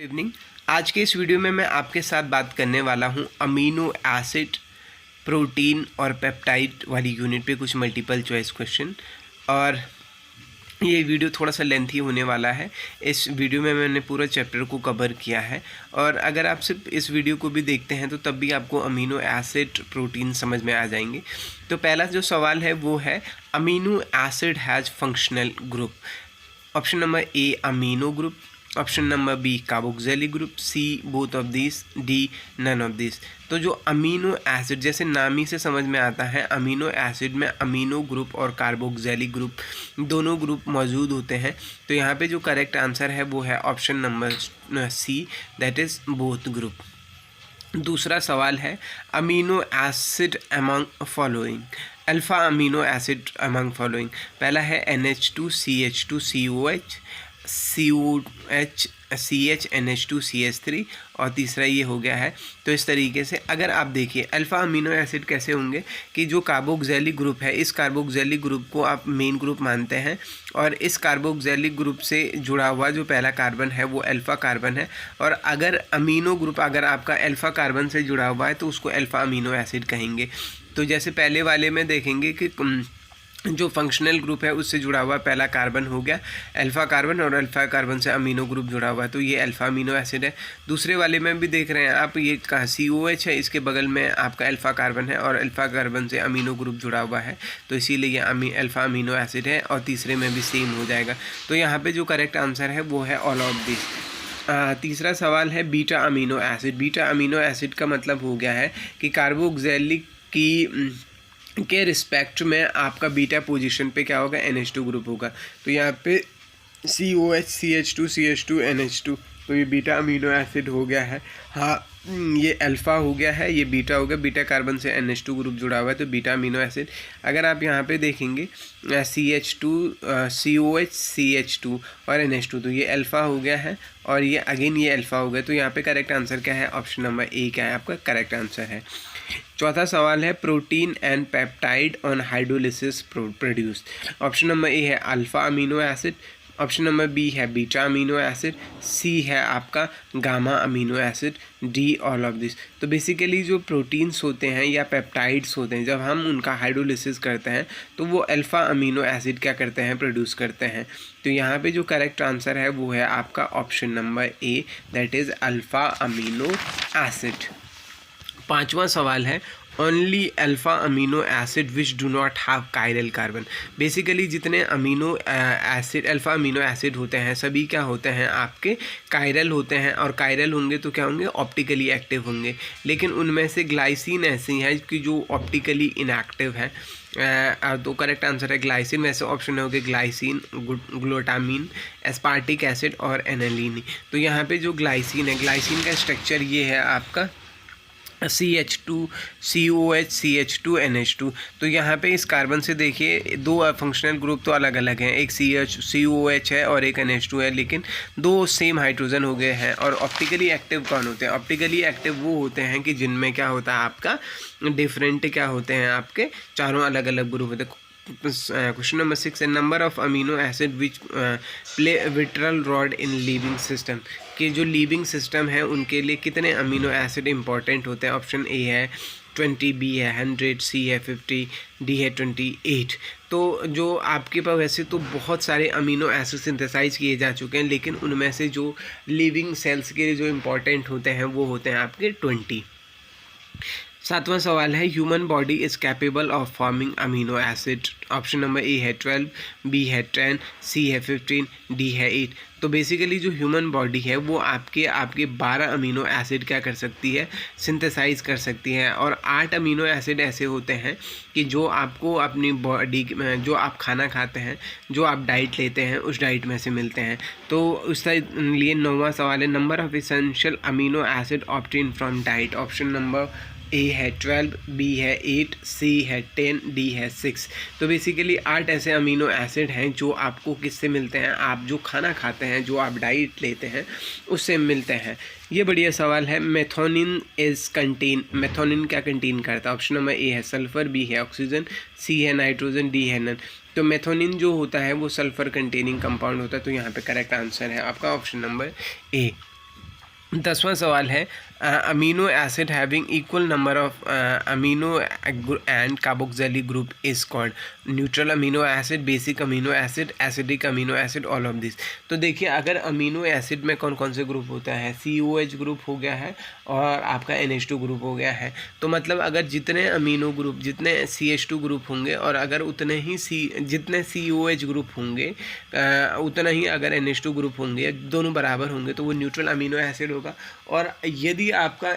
Evening. आज के इस वीडियो में मैं आपके साथ बात करने वाला हूं अमीनो एसिड, प्रोटीन और पेप्टाइड वाली यूनिट पे कुछ मल्टीपल चॉइस क्वेश्चन। और ये वीडियो थोड़ा सा लेंथी होने वाला है। इस वीडियो में मैंने पूरा चैप्टर को कवर किया है और अगर आप सिर्फ इस वीडियो को भी देखते हैं तो तब भी आपको अमीनो एसिड, प्रोटीन समझ में आ जाएंगे। तो पहला जो सवाल है वो है amino acid has functional group. Option number A amino group, option number B carboxylic group, C both of this, D none of this. तो जो अमीनो एसिड, जैसे नाम ही से समझ में आता है, अमीनो एसिड में अमीनो ग्रुप और कार्बोक्सिलिक ग्रुप दोनों ग्रुप मौजूद होते हैं। तो यहाँ पे जो करेक्ट आंसर है वो है option number C, that is both group. दूसरा सवाल है amino acid among following, alpha amino acid among following. पहला है NH2 CH2 COH, COH CH NH2 CH3 और तीसरा ये हो गया है। तो इस तरीके से अगर आप देखिए अल्फ़ा अमीनो एसिड कैसे होंगे कि जो कार्बोक्सिलिक ग्रुप है, इस कार्बोक्सिलिक ग्रुप को आप मेन ग्रुप मानते हैं और इस कार्बोक्सिलिक ग्रुप से जुड़ा हुआ जो पहला कार्बन है वो अल्फ़ा कार्बन है। और अगर अमीनो ग्रुप अगर आपका अल्फ़ा कार्बन से जुड़ा हुआ है तो उसको अल्फ़ा अमीनो एसिड कहेंगे। तो जैसे पहले वाले में देखेंगे कि जो फंक्शनल ग्रुप है उससे जुड़ा हुआ पहला कार्बन हो गया अल्फ़ा कार्बन और अल्फ़ा कार्बन से अमीनो ग्रुप जुड़ा हुआ है, तो ये अल्फ़ा अमीनो एसिड है। दूसरे वाले में भी देख रहे हैं आप, ये COH है, इसके बगल में आपका अल्फ़ा कार्बन है और अल्फ़ा कार्बन से अमीनो ग्रुप जुड़ा हुआ है, तो इसीलिए ये अल्फ़ा अमीनो एसिड है। और तीसरे में भी सेम हो जाएगा। तो यहाँ पर जो करेक्ट आंसर है वो है ऑल ऑफ दिस। तीसरा सवाल है beta amino acid. Beta amino acid का मतलब हो गया है कि कार्बोक्सिलिक की के रिस्पेक्ट में आपका बीटा पोजीशन पे क्या होगा, NH2 ग्रुप होगा। तो यहाँ पे COH CH2 CH2 NH2, तो ये बीटा अमीनो एसिड हो गया है। हाँ, ये अल्फ़ा हो गया है, ये बीटा हो गया, बीटा कार्बन से NH2 ग्रुप जुड़ा हुआ है तो बीटा अमीनो एसिड। अगर आप यहाँ पे देखेंगे CH2 COH CH2 और NH2, तो ये अल्फ़ा हो गया है और ये अगेन ये अल्फ़ा हो गया। तो यहाँ पे करेक्ट आंसर क्या है, ऑप्शन नंबर ए क्या है आपका करेक्ट आंसर है। चौथा सवाल है protein and peptide on hydrolysis produced. Option number A है alpha amino acid, option number B है बीटा अमीनो एसिड, सी है आपका gamma amino acid, D all of this. तो बेसिकली जो प्रोटीन्स होते हैं या पेप्टाइड्स होते हैं, जब हम उनका हाइड्रोलिसिस करते हैं तो वो अल्फ़ा अमीनो एसिड क्या करते हैं, प्रोड्यूस करते हैं। तो यहाँ पे जो करेक्ट आंसर है वो है आपका option number A, that is alpha amino acid. पांचवा सवाल है only alpha amino acid which do not have chiral carbon. Basically जितने amino acid alpha amino acid होते हैं सभी क्या होते हैं आपके कायरल होते हैं, और कायरल होंगे तो क्या होंगे, ऑप्टिकली एक्टिव होंगे। लेकिन उनमें से ग्लाइसिन ऐसी है कि जो ऑप्टिकली इनएक्टिव है। तो करेक्ट आंसर है ग्लाइसिन। वैसे ऑप्शन हो गए ग्लाइसिन, ग्लूटामीन, एस्पार्टिक एसिड और एनालिन। तो यहाँ पे जो ग्लाइसिन है, ग्लाइसिन का स्ट्रक्चर ये है आपका CH2 COH CH2 NH2। तो यहाँ पे इस कार्बन से देखिए दो फंक्शनल ग्रुप तो अलग अलग हैं, एक COH है और एक NH2 है, लेकिन दो सेम हाइड्रोजन हो गए हैं। और ऑप्टिकली एक्टिव कौन होते हैं, ऑप्टिकली एक्टिव वो होते हैं कि जिनमें क्या होता है आपका डिफरेंट क्या होते हैं, आपके चारों अलग अलग ग्रुप होते हैं। क्वेश्चन नंबर 6 है number of amino acid which play vitriol rod in living system. कि जो लिविंग सिस्टम है उनके लिए कितने अमीनो एसिड इंपॉर्टेंट होते हैं। ऑप्शन ए है 20, बी है 100, सी है 50, डी है 28। तो जो आपके पास वैसे तो बहुत सारे अमीनो एसिड सिंथेसाइज किए जा चुके हैं, लेकिन उनमें से जो लिविंग सेल्स के लिए जो इम्पोर्टेंट होते हैं वो होते हैं आपके 20। सातवां सवाल है human body is capable of forming amino acid. Option number A है 12, बी है 10, सी है 15, डी है 8। तो बेसिकली जो ह्यूमन बॉडी है वो आपके 12 अमीनो एसिड क्या कर सकती है, सिंथेसाइज कर सकती है। और 8 अमीनो एसिड ऐसे होते हैं कि जो आपको अपनी बॉडी में, जो आप खाना खाते हैं, जो आप डाइट लेते हैं, उस डाइट में से मिलते हैं। तो उस लिए 9वां सवाल है number of essential amino acid obtain from diet. Option number A है 12, बी है 8, सी है 10, डी है 6। तो बेसिकली 8 ऐसे अमीनो एसिड हैं जो आपको किससे मिलते हैं, आप जो खाना खाते हैं, जो आप डाइट लेते हैं उससे मिलते हैं। ये बढ़िया सवाल है मेथोनिन इज़ कंटेन, मेथोनिन क्या कंटेन करता है। ऑप्शन नंबर ए है सल्फ़र, बी है ऑक्सीजन, सी है नाइट्रोजन, डी है नन। तो मेथोनिन जो होता है वो सल्फ़र कंटेनिंग कंपाउंड होता है। तो यहाँ पे करेक्ट आंसर है आपका ऑप्शन नंबर ए। 10वां सवाल है amino acid having equal number of amino and carboxylic group is called neutral amino acid, basic amino acid, acidic amino acid, all of this. तो देखिए अगर अमीनो एसिड में कौन कौन से ग्रुप होता है, COH ग्रुप हो गया है और आपका NH2 ग्रुप हो गया है। तो मतलब अगर जितने अमीनो ग्रुप, जितने CH2 ग्रुप होंगे और अगर उतने ही जितने COH ग्रुप होंगे उतना ही अगर NH2 ग्रुप होंगे, दोनों बराबर होंगे तो वो न्यूट्रल अमीनो एसिड होगा। और यदि आपका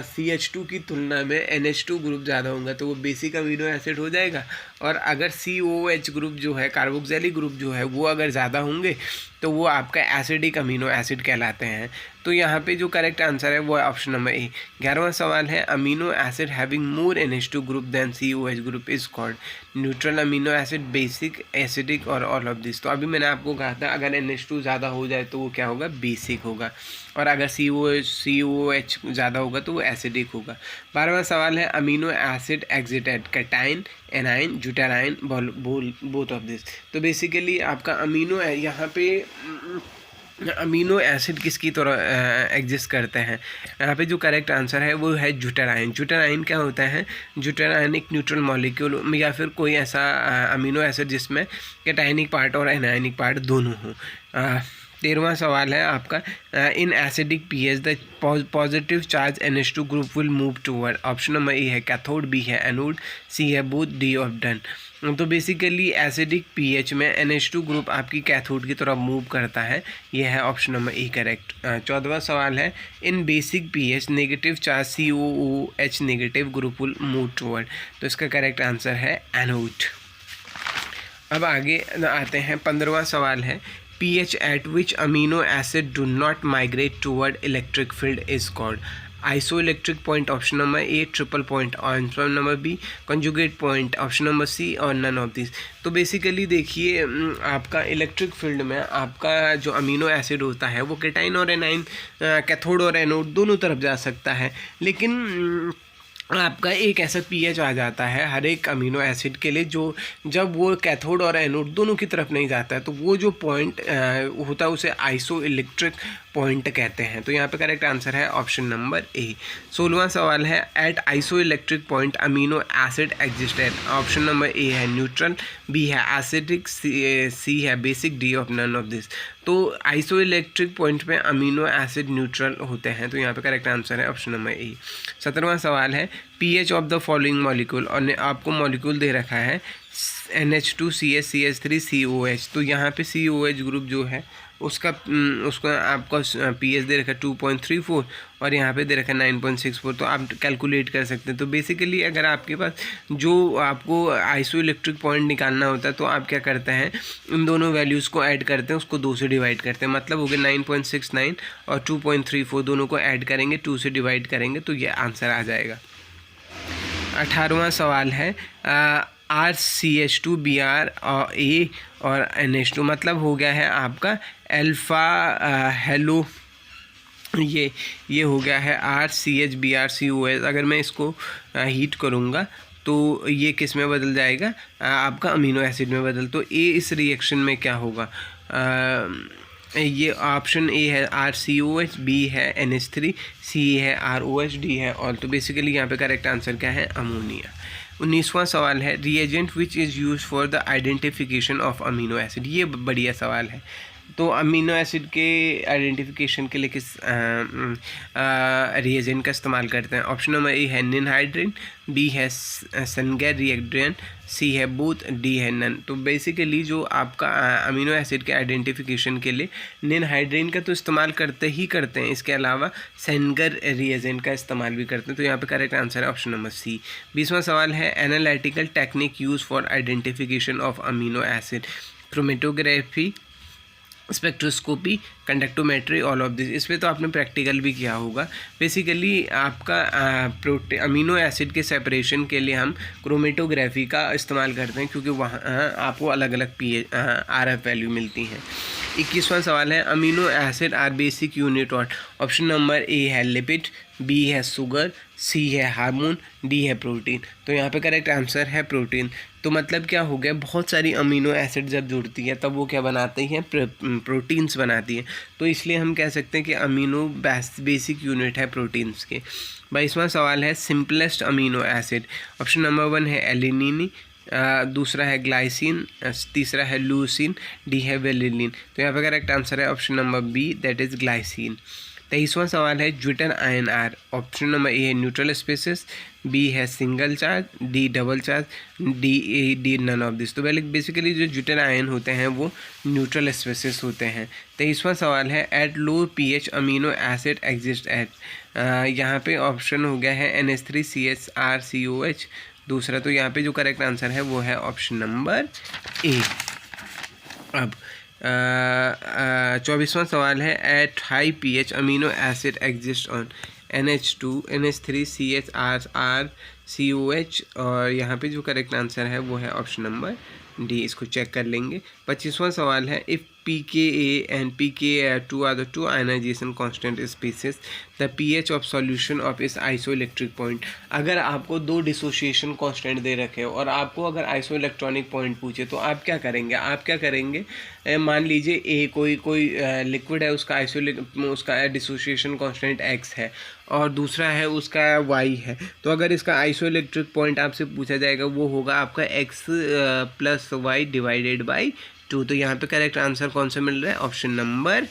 CH2 की तुलना में NH2 ग्रुप ज़्यादा होगा तो वो बेसिक अमीनो एसिड हो जाएगा। और अगर COH ग्रुप जो है, कार्बोक्सिलिक ग्रुप जो है, वो अगर ज़्यादा होंगे तो वो आपका एसिडिक अमीनो एसिड कहलाते हैं। तो यहाँ पे जो करेक्ट आंसर है वो है ऑप्शन नंबर ए। 11वां सवाल है amino acid having more NH2 group then COH group is called neutral amino acid, basic, acidic और ऑल ऑफ दिस। तो अभी मैंने आपको कहा था अगर NH2 ज़्यादा हो जाए तो वो क्या होगा, बेसिक होगा, और अगर COH ज़्यादा होगा तो वो एसिडिक होगा। 12वां सवाल है amino acid exited cation, anion, zwitterion, both of this. तो बेसिकली आपका अमीनो यहाँ पे अमीनो एसिड किसकी तरह एग्जिस्ट करते हैं, यहाँ पे जो करेक्ट आंसर है वो है ज्यूटेराइन। ज्यूटेराइन क्या होता है, ज्यूटेराइन एक न्यूट्रल मॉलिक्यूल या फिर कोई ऐसा अमीनो एसिड जिसमें कैटाइनिक पार्ट और एनाइनिक पार्ट दोनों हों। 13वां सवाल है आपका in acidic pH the positive charge NH2 group will move toward, option number A है कैथोड, बी है एनोड, सी है बोथ, डी ऑफ डन। तो बेसिकली एसिडिक pH में NH2 ग्रुप आपकी कैथोड की तरफ मूव करता है, यह है ऑप्शन नंबर ए करेक्ट। 14वां सवाल है in basic pH negative charge COOH negative group will move toward, तो इसका करेक्ट आंसर है एनोड। अब आगे आते हैं 15वां सवाल है pH at which amino acid do not migrate toward electric field is called isoelectric point, option number A, triple point, option number B, conjugate point, option number C, और none of this. तो basically देखिए आपका electric field में आपका जो amino acid होता है वो कैटाइन और एनाइन, कैथोड और एनोड दोनों तरफ जा सकता है, लेकिन आपका एक ऐसा pH आ जाता है हर एक अमीनो एसिड के लिए जो जब वो कैथोड और एनोड दोनों की तरफ नहीं जाता है, तो वो जो पॉइंट होता है उसे आइसो इलेक्ट्रिक पॉइंट कहते हैं। तो यहाँ पे करेक्ट आंसर है ऑप्शन नंबर ए। 16वां सवाल है at isoelectric point amino acid existed, option number A है न्यूट्रल, बी है एसिडिक, सी है basic, D of none of this. तो आइसो इलेक्ट्रिक पॉइंट पे अमीनो एसिड न्यूट्रल होते हैं, तो यहाँ पे करेक्ट आंसर है ऑप्शन नंबर ए। 17वां सवाल है pH of the following molecule, और आपको मॉलिक्यूल दे रखा है NH2CH CH3 COH। तो यहाँ पे COH ग्रुप जो है उसका आपका pH दे रखा है 2.34 और यहाँ पे दे रखा है 9.64, तो आप कैलकुलेट कर सकते हैं। तो बेसिकली अगर आपके पास जो आपको आइसो इलेक्ट्रिक पॉइंट निकालना होता है तो आप क्या करते हैं, इन दोनों वैल्यूज़ को ऐड करते हैं, उसको 2 से डिवाइड करते हैं, मतलब हो गया 9.69 और 2.34, दोनों को ऐड करेंगे, 2 से डिवाइड करेंगे तो ये आंसर आ जाएगा। 18वां सवाल है RCH2 Br A और NH2, मतलब हो गया है आपका अल्फ़ा हेलो, ये हो गया है RCH BrCOH। अगर मैं इसको हीट करूँगा तो ये किस में बदल जाएगा, आपका अमीनो एसिड में बदल। तो ए इस रिएक्शन में क्या होगा, ये ऑप्शन ए है RCOH, बी है NH3, सी है ROH, डी है ऑल। तो बेसिकली यहाँ पे करेक्ट आंसर क्या है, अमोनिया। 19वां सवाल है reagent which is use for the identification of amino acid, ये बढ़िया सवाल है। तो अमीनो एसिड के आइडेंटिफिकेशन के लिए किस रिएजेंट का इस्तेमाल करते हैं, ऑप्शन नंबर ए है निनहाइड्रिन, बी है सेंगर रिएक्टेंट, सी है बोथ, डी है नन। तो बेसिकली जो आपका अमीनो एसिड के आइडेंटिफिकेशन के लिए निनहाइड्रिन का तो इस्तेमाल करते हैं, इसके अलावा सेंगर रिएजेंट का इस्तेमाल भी करते हैं। तो यहाँ पे करेक्ट आंसर है ऑप्शन नंबर सी। 20वां सवाल है analytical technique use for identification of amino acid, chromatography, spectroscopy, conductometry, all of this. इस पर तो आपने प्रैक्टिकल भी किया होगा। बेसिकली आपका अमीनो एसिड के सेपरेशन के लिए हम क्रोमेटोग्राफी का इस्तेमाल करते हैं, क्योंकि वहाँ आपको अलग अलग pH RF वैल्यू मिलती हैं। 21वां सवाल है amino acid are basic unit of, option number A है लिपिड, बी है शुगर, सी है हार्मोन, डी है प्रोटीन। तो यहाँ पे करेक्ट आंसर है प्रोटीन। तो मतलब क्या हो गया, बहुत सारी अमीनो एसिड जब जुड़ती है तब वो क्या बनाती हैं, प्रोटीन्स बनाती हैं। तो इसलिए हम कह सकते हैं कि अमीनो बेसिक यूनिट है प्रोटीन्स के। 22वां सवाल है simplest amino acid. Option number 1 है एलिनिन, दूसरा है ग्लाइसिन, तीसरा है लूसिन, डी है वेलिनिन। तो यहाँ पे करेक्ट आंसर है option number B, that is glycine. 23वां सवाल है zwitter ion are. Option number A है न्यूट्रल स्पेसिस, बी है single charge, D double charge, D none of this. तो बेसिकली जो ज्विटर आयन होते हैं वो न्यूट्रल स्पेसिस होते हैं। 23वां सवाल है at low pH amino acid exist at. यहाँ पे ऑप्शन हो गया है NH3CHRCOH दूसरा। तो यहाँ पे जो करेक्ट आंसर है वो है ऑप्शन नंबर ए। अब 24वां सवाल है at high pH amino acid exist on NH2 NH3CHRCOH। और यहाँ पे जो करेक्ट आंसर है वो है ऑप्शन नंबर डी। इसको चेक कर लेंगे। 25वां सवाल है if pKa and pKa2 are the two ionization constant species, the pH of solution of its isoelectric point। अगर आपको दो डिसोसिएशन कांस्टेंट दे रखे हो और आपको अगर आइसोइलेक्ट्रॉनिक पॉइंट पूछे तो आप क्या करेंगे? मान लीजिए ए कोई लिक्विड है, उसका डिसोसिएशन कांस्टेंट x है और दूसरा है उसका y है। तो अगर इसका आइसोइलेक्ट्रिक पॉइंट आपसे पूछा जाएगा वो होगा आपका x + y डिवाइडेड बाई 2। तो यहाँ पे करेक्ट आंसर कौन सा मिल रहा है? Option number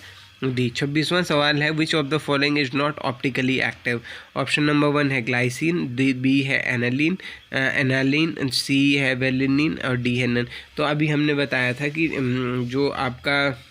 D. 26वां सवाल है which of the following is not optically active. Option number 1 है ग्लाइसिन, बी है एनालिन, सी है वेलिनिन और डी है नन। तो अभी हमने बताया था कि जो आपका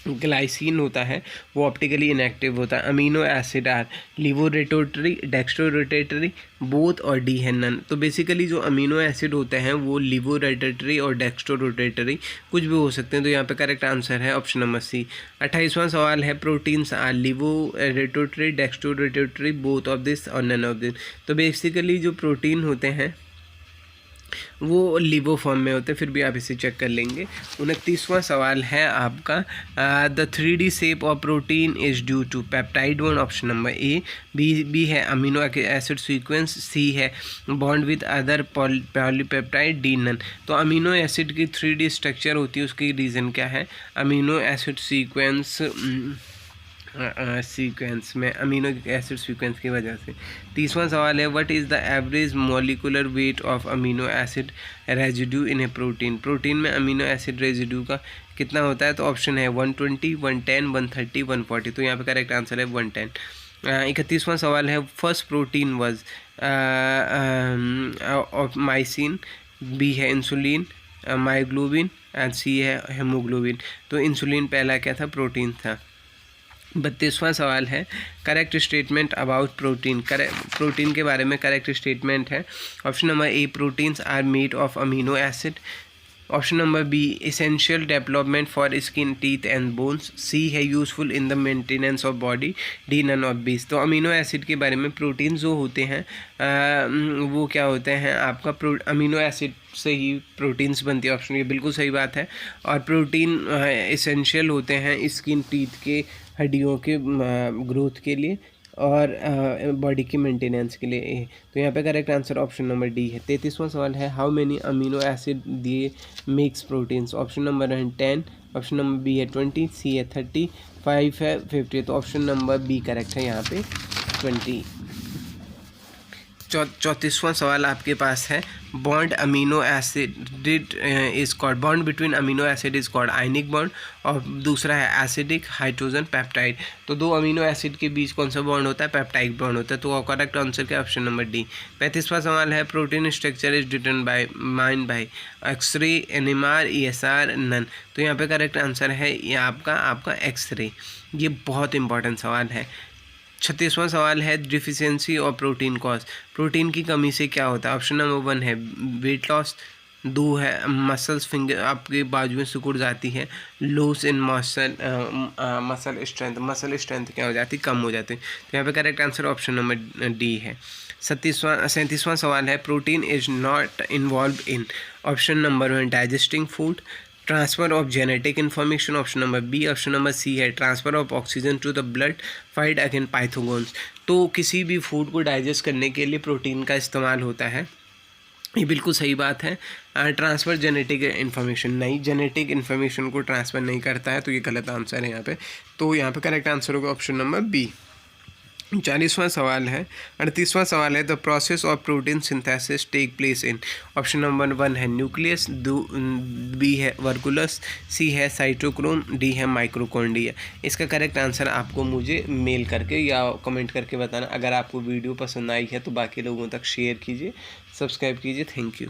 ग्लाइसिन होता है वो ऑप्टिकली इनएक्टिव होता है। Amino acid are laevorotatory, dextrorotatory, both और डी है नन। तो बेसिकली जो अमीनो एसिड होते हैं वो लिवोरोटेटरी और डेक्स्ट्रोरोटेटरी कुछ भी हो सकते हैं। तो यहाँ पे करेक्ट आंसर है ऑप्शन नंबर सी। 28वां सवाल है proteins are laevorotatory, dextrorotatory, both of this और नन ऑफ दिस। तो बेसिकली जो प्रोटीन होते हैं वो लिवो फॉर्म में होते हैं, फिर भी आप इसे चेक कर लेंगे। 29वां सवाल है आपका the 3D shape of protein is due to peptide bond. Option number A, B है अमीनो एसिड सीक्वेंस, सी है bond with other polypeptide, D none. तो अमीनो एसिड की 3D स्ट्रक्चर होती है, उसकी रीज़न क्या है? अमीनो एसिड सीक्वेंस में अमीनो एसिड सीक्वेंस की वजह से। 30वां सवाल है what is the average molecular weight of amino acid residue in a protein. Protein में अमीनो एसिड रेजिड्यू का कितना होता है? तो ऑप्शन है 120, 110, 130, 140। तो यहाँ पे करेक्ट आंसर है 110। 31वां सवाल है first protein was of myosin, B है इंसुलिन, मायोग्लोबिन एंड सी है हेमोग्लोबिन। तो इंसुलिन पहला क्या था? प्रोटीन था। 32वां सवाल है correct statement about protein. Protein के बारे में करेक्ट स्टेटमेंट है। Option number A proteins are made of amino acid, option number B essential development for skin, teeth and bones, C है useful in the maintenance of body, D none of these. तो amino acid के बारे में protein जो होते हैं वो क्या होते हैं आपका अमीनो एसिड से ही प्रोटीन्स बनती है। ऑप्शन ये बिल्कुल सही बात है। और प्रोटीन एसेंशियल होते हैं स्किन, टीथ के, हड्डियों के ग्रोथ के लिए और बॉडी की मेंटेनेंस के लिए। तो यहाँ पे correct answer option number D है। 33वां सवाल है हाउ मेनी अमीनो एसिड दिए मिक्स प्रोटीन्स। ऑप्शन नंबर है 10, ऑप्शन नंबर बी है 20, सी है 30, 5 है 50। तो ऑप्शन नंबर बी करेक्ट है यहाँ पे 20। 34वां सवाल आपके पास है bond amino acid is called, bond between amino acid is called ionic bond और दूसरा है एसिडिक हाइड्रोजन पेप्टाइड। तो दो अमीनो एसिड के बीच कौन सा बॉन्ड होता है? पेप्टाइड बॉन्ड होता है। तो करेक्ट आंसर क्या? Option number D. 35वां सवाल है protein structure is determined by X-ray, NMR, ESR, none. तो यहाँ पे करेक्ट आंसर है ये आपका एक्सरे। ये बहुत इंपॉर्टेंट सवाल है। 36वां सवाल है deficiency of protein cause. Protein की कमी से क्या होता है? ऑप्शन नंबर 1 है वेट लॉस, 2 है मसल्स फिंगर, आपके बाजुएं सिकुड़ जाती है, लॉस इन मसल स्ट्रेंथ क्या हो जाती है? कम हो जाती है। तो यहाँ पे correct answer option number D है। 37वां सवाल है protein is not involve in. Option number 1 digesting food, transfer of genetic information, option number B, option number C है transfer of oxygen to the blood, fight against pathogens. तो किसी भी food को digest करने के लिए प्रोटीन का इस्तेमाल होता है। ये बिल्कुल सही बात है। ट्रांसफ़र जेनेटिक इन्फॉर्मेशन नहीं, जेनेटिक इन्फॉर्मेशन को ट्रांसफ़र नहीं करता है, तो ये गलत आंसर है यहाँ पे। तो यहाँ पे करेक्ट आंसर होगा ऑप्शन नंबर बी। 40वां सवाल है, 38वां सवाल है, the process of protein synthesis take place in. Option number 1 है न्यूक्लियस, बी है वर्कुलस, सी है साइटोक्रोम, डी है माइक्रोकॉन्ड्रिया। इसका करेक्ट आंसर आपको मुझे मेल करके या कमेंट करके बताना। अगर आपको वीडियो पसंद आई है तो बाकी लोगों तक शेयर कीजिए, सब्सक्राइब कीजिए। Thank you.